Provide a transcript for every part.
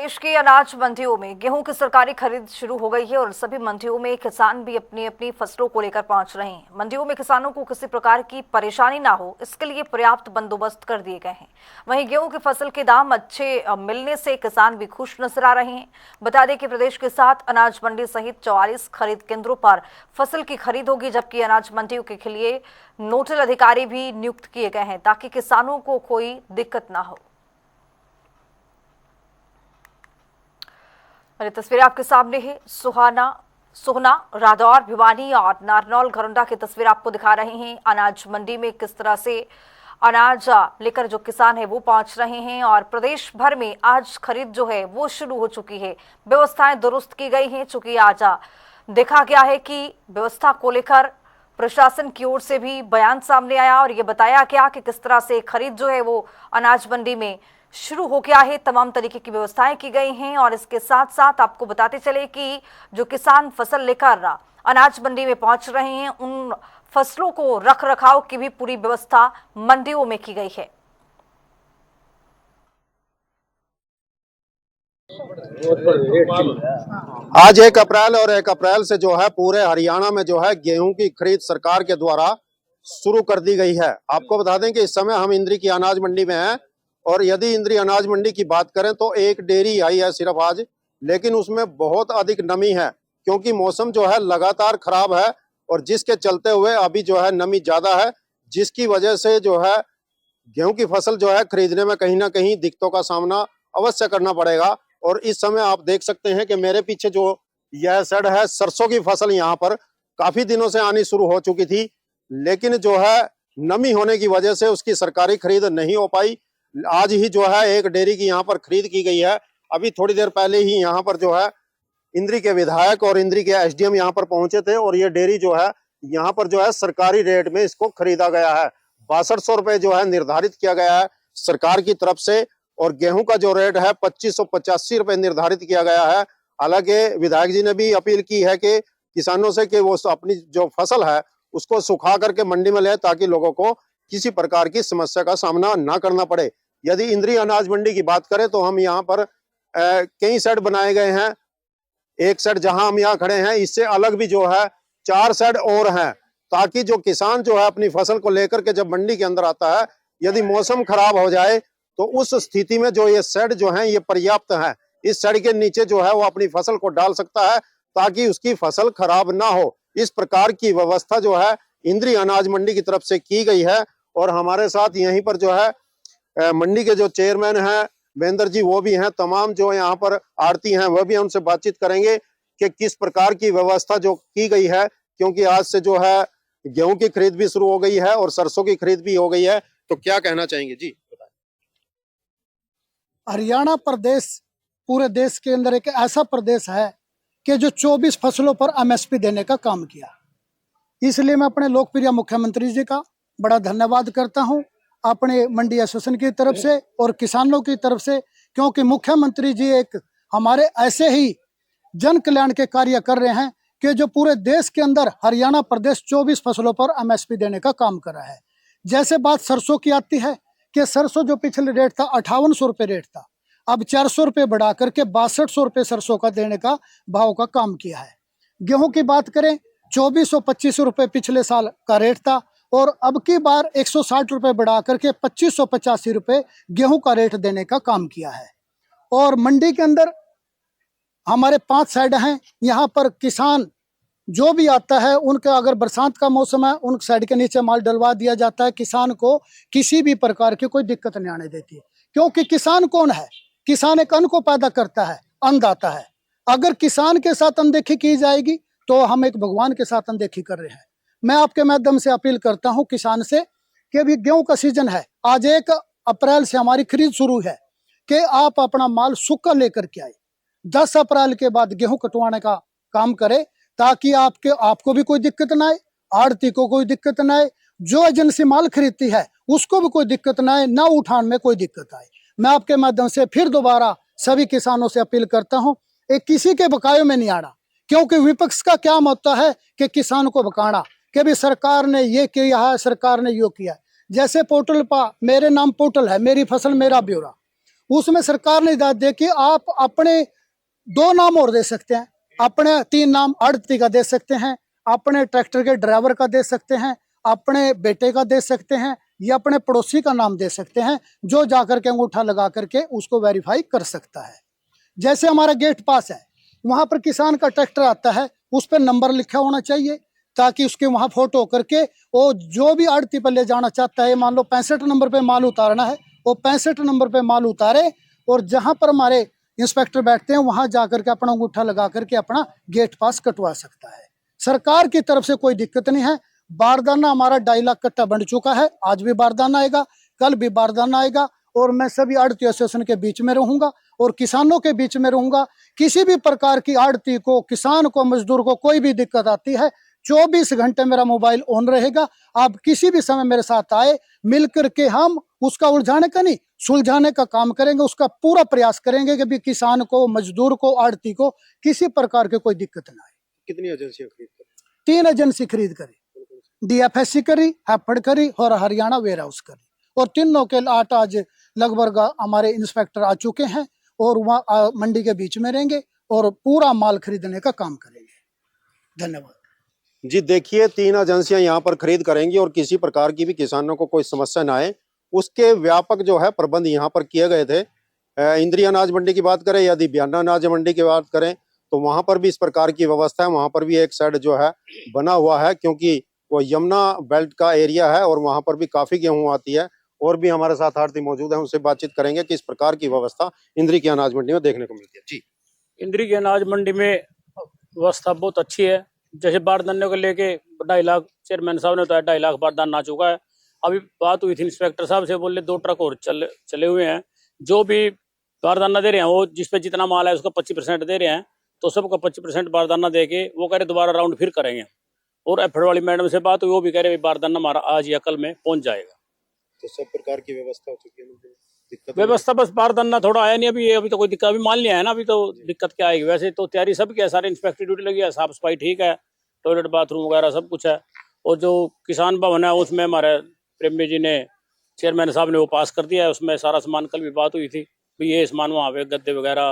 प्रदेश की अनाज मंडियों में गेहूं की सरकारी खरीद शुरू हो गई है और सभी मंडियों में किसान भी अपनी अपनी फसलों को लेकर पहुंच रहे हैं। मंडियों में किसानों को किसी प्रकार की परेशानी ना हो, इसके लिए पर्याप्त बंदोबस्त कर दिए गए हैं। वहीं गेहूं की फसल के दाम अच्छे मिलने से किसान भी खुश नजर आ रहे हैं। बता दें कि प्रदेश के 7 अनाज मंडी सहित 44 खरीद केंद्रों पर फसल की खरीद होगी, जबकि अनाज मंडियों के लिए नोडल अधिकारी भी नियुक्त किए गए हैं ताकि किसानों को कोई दिक्कत ना हो। मेरी तस्वीरें आपके सामने है। सोहना, रादौर, भिवानी और नारनौल, घरौंडा की तस्वीर आपको दिखा रहे हैं। अनाज मंडी में किस तरह से अनाज लेकर जो किसान है वो पहुंच रहे हैं और प्रदेश भर में आज खरीद जो है वो शुरू हो चुकी है। व्यवस्थाएं दुरुस्त की गई हैं, चूंकि आज देखा गया है कि व्यवस्था को लेकर प्रशासन की ओर से भी बयान सामने आया और ये बताया गया कि किस तरह से खरीद जो है वो अनाज मंडी में शुरू हो गया है। तमाम तरीके की व्यवस्थाएं की गई हैं और इसके साथ साथ आपको बताते चले कि जो किसान फसल लेकर अनाज मंडी में पहुंच रहे हैं, उन फसलों को रख रखाव की भी पूरी व्यवस्था मंडियों में की गई है। आज 1 अप्रैल और 1 अप्रैल से जो है पूरे हरियाणा में जो है गेहूं की खरीद सरकार के द्वारा शुरू कर दी गई है। आपको बता दें कि इस समय हम इंद्री की अनाज मंडी में हैं और यदि इंद्री अनाज मंडी की बात करें तो एक डेयरी आई है सिर्फ आज, लेकिन उसमें बहुत अधिक नमी है क्योंकि मौसम जो है लगातार खराब है और जिसके चलते हुए अभी जो है नमी ज्यादा है, जिसकी वजह से जो है गेहूं की फसल जो है खरीदने में कहीं ना कहीं दिक्कतों का सामना अवश्य करना पड़ेगा। और इस समय आप देख सकते हैं कि मेरे पीछे जो यह शेड है, सरसों की फसल यहाँ पर काफी दिनों से आनी शुरू हो चुकी थी, लेकिन जो है नमी होने की वजह से उसकी सरकारी खरीद नहीं हो पाई। आज ही जो है एक डेयरी की यहाँ पर खरीद की गई है। अभी थोड़ी देर पहले ही यहाँ पर जो है इंद्री के विधायक और इंद्री के एसडीएम यहाँ पर पहुंचे थे और ये डेयरी जो है यहाँ पर जो है सरकारी रेट में इसको खरीदा गया है। 6200 रुपए जो है निर्धारित किया गया है सरकार की तरफ से और गेहूं का जो रेट है 2585 रुपए निर्धारित किया गया है। हालांकि विधायक जी ने भी अपील की है कि किसानों से कि वो अपनी जो फसल है उसको सुखा करके मंडी में ले ताकि लोगों को किसी प्रकार की समस्या का सामना ना करना पड़े। यदि इंद्री अनाज मंडी की बात करें तो हम यहाँ पर कई शेड बनाए गए हैं। एक शेड जहां हम यहाँ खड़े हैं, इससे अलग भी जो है 4 शेड और हैं ताकि जो किसान जो है अपनी फसल को लेकर के जब मंडी के अंदर आता है, यदि मौसम खराब हो जाए तो उस स्थिति में जो ये शेड जो है ये पर्याप्त है। इस शेड के नीचे जो है वो अपनी फसल को डाल सकता है ताकि उसकी फसल खराब ना हो। इस प्रकार की व्यवस्था जो है इंद्री अनाज मंडी की तरफ से की गई है और हमारे साथ यहीं पर जो है मंडी के जो चेयरमैन हैं महेंद्र जी वो भी हैं, तमाम जो यहाँ पर आड़ती हैं वह भी उनसे बातचीत करेंगे कि किस प्रकार की व्यवस्था जो की गई है, क्योंकि आज से जो है गेहूं की खरीद भी शुरू हो गई है और सरसों की खरीद भी हो गई है। तो क्या कहना चाहेंगे जी? हरियाणा प्रदेश पूरे देश के अंदर एक ऐसा प्रदेश है कि जो 24 फसलों पर एमएसपी देने का काम किया। इसलिए मैं अपने लोकप्रिय मुख्यमंत्री जी का बड़ा धन्यवाद करता हूं, अपने मंडी एसोसिएशन की तरफ से और किसानों की तरफ से, क्योंकि मुख्यमंत्री जी एक हमारे ऐसे ही जन कल्याण के कार्य कर रहे हैं कि जो पूरे देश के अंदर हरियाणा प्रदेश 24 फसलों पर एमएसपी देने का काम कर रहा है। जैसे बात सरसों की आती है कि सरसों जो पिछले रेट था 5800 रुपये रेट था, अब 400 रुपये बढ़ा करके 6200 रुपये सरसों का देने का भाव का काम किया है। गेहूं की बात करें 2425 रुपये पिछले साल का रेट था और अब की बार 160 रुपये बढ़ा करके 2585 रुपये गेहूं का रेट देने का काम किया है। और मंडी के अंदर हमारे 5 साइड हैं, यहाँ पर किसान जो भी आता है उनका अगर बरसात का मौसम है उन साइड के नीचे माल डलवा दिया जाता है। किसान को किसी भी प्रकार की कोई दिक्कत नहीं आने देती है, क्योंकि किसान कौन है? किसान एक अन्न को पैदा करता है, अन्नदाता है। अगर किसान के साथ अनदेखी की जाएगी तो हम एक भगवान के साथ अनदेखी कर रहे हैं। मैं आपके माध्यम से अपील करता हूं किसान से कि अभी गेहूं का सीजन है, आज 1 अप्रैल से हमारी खरीद शुरू है कि आप अपना माल सूखा लेकर के आए। 10 अप्रैल के बाद गेहूं कटवाने का काम करें ताकि आपको भी कोई दिक्कत ना आए, आड़ती को कोई दिक्कत ना आए, जो एजेंसी माल खरीदती है उसको भी कोई दिक्कत ना आए, ना उठान में कोई दिक्कत आए। मैं आपके माध्यम से फिर दोबारा सभी किसानों से अपील करता हूं, एक किसी के बकायों में नहीं आना, क्योंकि विपक्ष का क्या होता है कि किसान को बकाना कि भी सरकार ने ये किया है, सरकार ने यो किया है। जैसे पोर्टल पर मेरे नाम पोर्टल है, मेरी फसल मेरा ब्यौरा, उसमें सरकार ने हिदायत दी कि आप अपने 2 नाम और दे सकते हैं, अपने 3 नाम आड़ती का दे सकते हैं, अपने ट्रैक्टर के ड्राइवर का दे सकते हैं, अपने बेटे का दे सकते हैं या अपने पड़ोसी का नाम दे सकते हैं, जो जाकर के अंगूठा लगा करके उसको वेरीफाई कर सकता है। जैसे हमारा गेट पास है, वहां पर किसान का ट्रैक्टर आता है, उस पर नंबर लिखा होना चाहिए, ताकि उसके वहां फोटो करके वो जो भी आड़ती पर ले जाना चाहता है, मान लो 65 नंबर पे माल उतारना है, वो 65 नंबर पे माल उतारे और जहां पर हमारे इंस्पेक्टर बैठते हैं वहां जाकर के अपना अंगूठा लगा करके अपना गेट पास कटवा सकता है। सरकार की तरफ से कोई दिक्कत नहीं है। बारदाना हमारा 2.5 लाख कट्टा बन चुका है, आज भी बारदाना आएगा, कल भी बारदाना आएगा और मैं सभी आड़ती एसोसिएशन के बीच में रहूंगा और किसानों के बीच में रहूंगा। किसी भी प्रकार की आड़ती को, किसान को, मजदूर को कोई भी दिक्कत आती है, 24 घंटे मेरा मोबाइल ऑन रहेगा। आप किसी भी समय मेरे साथ आए, मिलकर के हम उसका उलझाने का नहीं, सुलझाने का काम करेंगे, उसका पूरा प्रयास करेंगे कि भी किसान को, मजदूर को, आड़ती को किसी प्रकार की कोई दिक्कत ना आए। कितनी एजेंसियां खरीद करें? 3 एजेंसी खरीद करी, DFSC करी, हैफेड करी और हरियाणा वेयर हाउस करी, और तीनों के लाट आज लगभग हमारे इंस्पेक्टर आ चुके हैं और वहाँ मंडी के बीच में रहेंगे और पूरा माल खरीदने का काम करेंगे। धन्यवाद जी। देखिए, 3 एजेंसियां यहाँ पर खरीद करेंगी और किसी प्रकार की भी किसानों को कोई समस्या ना आए, उसके व्यापक जो है प्रबंध यहाँ पर किए गए थे। इंद्री अनाज मंडी की बात करें या दिव्यांना अनाज मंडी की बात करें तो वहां पर भी इस प्रकार की व्यवस्था है। वहां पर भी एक साइड जो है बना हुआ है, क्योंकि वो यमुना बेल्ट का एरिया है और वहां पर भी काफी गेहूं आती है। और भी हमारे साथ आड़ती मौजूद है, उनसे बातचीत करेंगे कि इस प्रकार की व्यवस्था इंद्री की अनाज मंडी में देखने को मिलती है। जी, इंद्री की अनाज मंडी में व्यवस्था बहुत अच्छी है। जैसे बारदाने को लेके 2.5 लाख चेयरमैन साहब ने बताया, 2.5 लाख बारदाना आ चुका है। अभी बात हुई थी इंस्पेक्टर साहब से, बोले 2 ट्रक और चले हुए हैं। जो भी बारदाना दे रहे हैं वो जिस पे जितना माल है उसका 25% दे रहे हैं, तो सबको 25% बारदाना दे के वो कह रहे दोबारा राउंड फिर करेंगे। और एफएड वाली मैडम से बात हुई, वो भी कह रहे बारदाना हमारा आज या कल में पहुंच जाएगा। तो सब प्रकार की व्यवस्था हो चुकी है, दिक्कत व्यवस्था बस बारदाना थोड़ा आया नहीं अभी तो कोई दिक्कत अभी माल नहीं आया ना, अभी तो दिक्कत क्या आएगी। वैसे तो तैयारी सब की है, सारे इंस्पेक्टर ड्यूटी लगी है, साफ सफाई ठीक है, टॉयलेट बाथरूम वगैरह सब कुछ है। और जो किसान भवन है उसमें हमारे प्रेमी जी ने, चेयरमैन साहब ने वो पास कर दिया है, उसमें सारा सामान, कल भी बात हुई थी भी ये सामान वहाँ पे गद्दे वगैरह,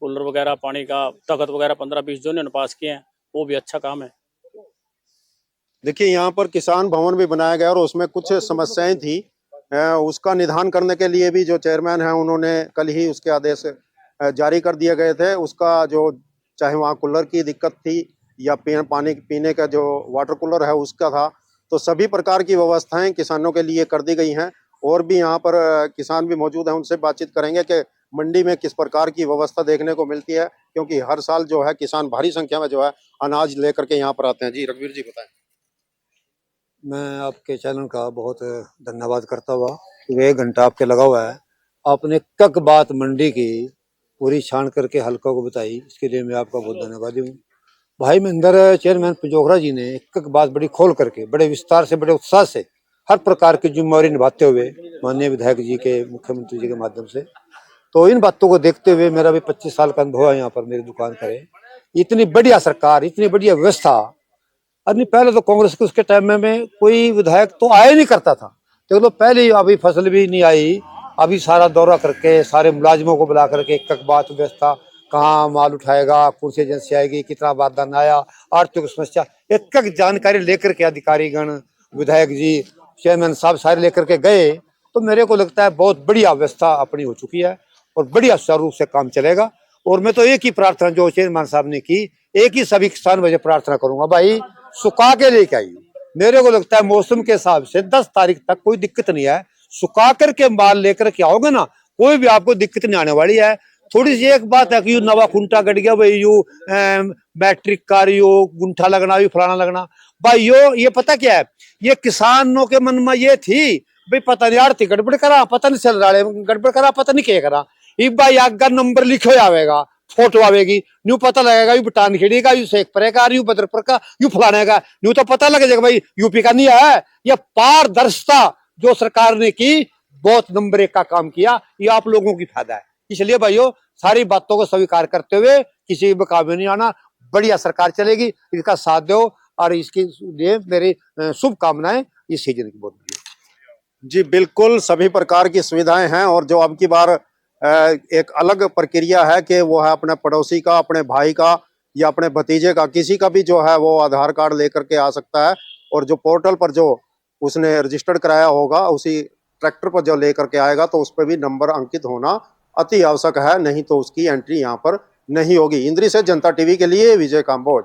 कूलर वगैरह, पानी का तख्त वगैरह 15-20 जो उन्होंने पास किए हैं, वो भी अच्छा काम है। देखिए, यहाँ पर किसान भवन भी बनाया गया और उसमें कुछ समस्याएं थी, उसका निदान करने के लिए भी जो चेयरमैन है उन्होंने कल ही उसके आदेश जारी कर दिए गए थे। उसका जो चाहे वहाँ कूलर की दिक्कत थी या पानी पीने का जो वाटर कूलर है उसका था, तो सभी प्रकार की व्यवस्थाएं किसानों के लिए कर दी गई हैं। और भी यहाँ पर किसान भी मौजूद हैं, उनसे बातचीत करेंगे कि मंडी में किस प्रकार की व्यवस्था देखने को मिलती है, क्योंकि हर साल जो है किसान भारी संख्या में जो है अनाज लेकर के यहाँ पर आते हैं। जी, रघुवीर जी बताएं। मैं आपके चैनल का बहुत धन्यवाद करता हुआ, क्योंकि 1 घंटा आपके लगा हुआ है, आपने कक बात मंडी की पूरी छान करके हल्का को बताई, इसके लिए मैं आपका बहुत धन्यवादी हूँ। भाई महेंद्र चेयरमैन पंजोखरा जी ने कक बात बड़ी खोल करके, बड़े विस्तार से, बड़े उत्साह से हर प्रकार की जिम्मेवारी निभाते हुए, माननीय विधायक जी के, मुख्यमंत्री जी के माध्यम से, तो इन बातों को देखते हुए मेरा भी 25 साल का अनुभव है यहाँ पर मेरी दुकान करे। इतनी बढ़िया सरकार, इतनी बढ़िया व्यवस्था, अभी पहले तो कांग्रेस के उसके टाइम में कोई विधायक तो आया नहीं करता था, देख लो पहले अभी फसल भी नहीं आई, अभी सारा दौरा करके सारे मुलाजिमों को बुला करके एक बात व्यवस्था, कहाँ माल उठाएगा, कौन सी एजेंसी आएगी, कितना बारदाना आया, आर्थिक समस्या, एक जानकारी लेकर के अधिकारीगण, विधायक जी, चेयरमैन साहब सारे लेकर के गए। तो मेरे को लगता है बहुत बढ़िया व्यवस्था अपनी हो चुकी है और बढ़िया सुचारू रूप से काम चलेगा। और मैं तो एक ही प्रार्थना जो चेयरमैन साहब ने की, एक ही सभी किसान मुझे प्रार्थना करूंगा, भाई सुखा के लेके आइए। मेरे को लगता है मौसम के हिसाब से 10 तारीख तक कोई दिक्कत नहीं है, सुखा करके माल लेकर के आओगे ना, कोई भी आपको दिक्कत नहीं आने वाली है। थोड़ी सी एक बात है कि यू नवा खुंटा कट गया भाई, यू मैट्रिक कार, यू गुंठा लगना, यू फलाना लगना, भाई ये पता क्या है, ये किसानों के मन में ये थी भाई पता नहीं आरती गड़बड़ करा, पता नहीं चल रहा है गड़बड़ करा, पता नहीं क्या करा, एक भाई आगे नंबर लिखो आवेगा, फोटो आवेगी, न्यू पता लगेगा यू बटान खेड़ी का, यू शेखपुरे का, यू बदरपुर का, यू फलाने का, न्यू तो पता लग जाएगा भाई यूपी का नहीं है। यह पारदर्शिता जो सरकार ने की, बहुत नंबर 1 का काम किया, ये आप लोगों की फायदा है। इसलिए भाइयों सारी बातों को स्वीकार करते हुए किसी भी काम में नहीं आना, बढ़िया सरकार चलेगी, इसका साथ दो और इसके लिए मेरी शुभकामनाएं इस सीजन की बहुत। जी बिल्कुल, सभी प्रकार की सुविधाएं हैं और जो अब की बार एक अलग प्रक्रिया है कि वो है अपने पड़ोसी का, अपने भाई का या अपने भतीजे का, किसी का भी जो है वो आधार कार्ड लेकर के आ सकता है। और जो पोर्टल पर जो उसने रजिस्टर्ड कराया होगा उसी ट्रैक्टर पर जो लेकर के आएगा तो उस पर भी नंबर अंकित होना अति आवश्यक है, नहीं तो उसकी एंट्री यहाँ पर नहीं होगी। इंद्री से जनता टीवी के लिए विजय काम्बोज।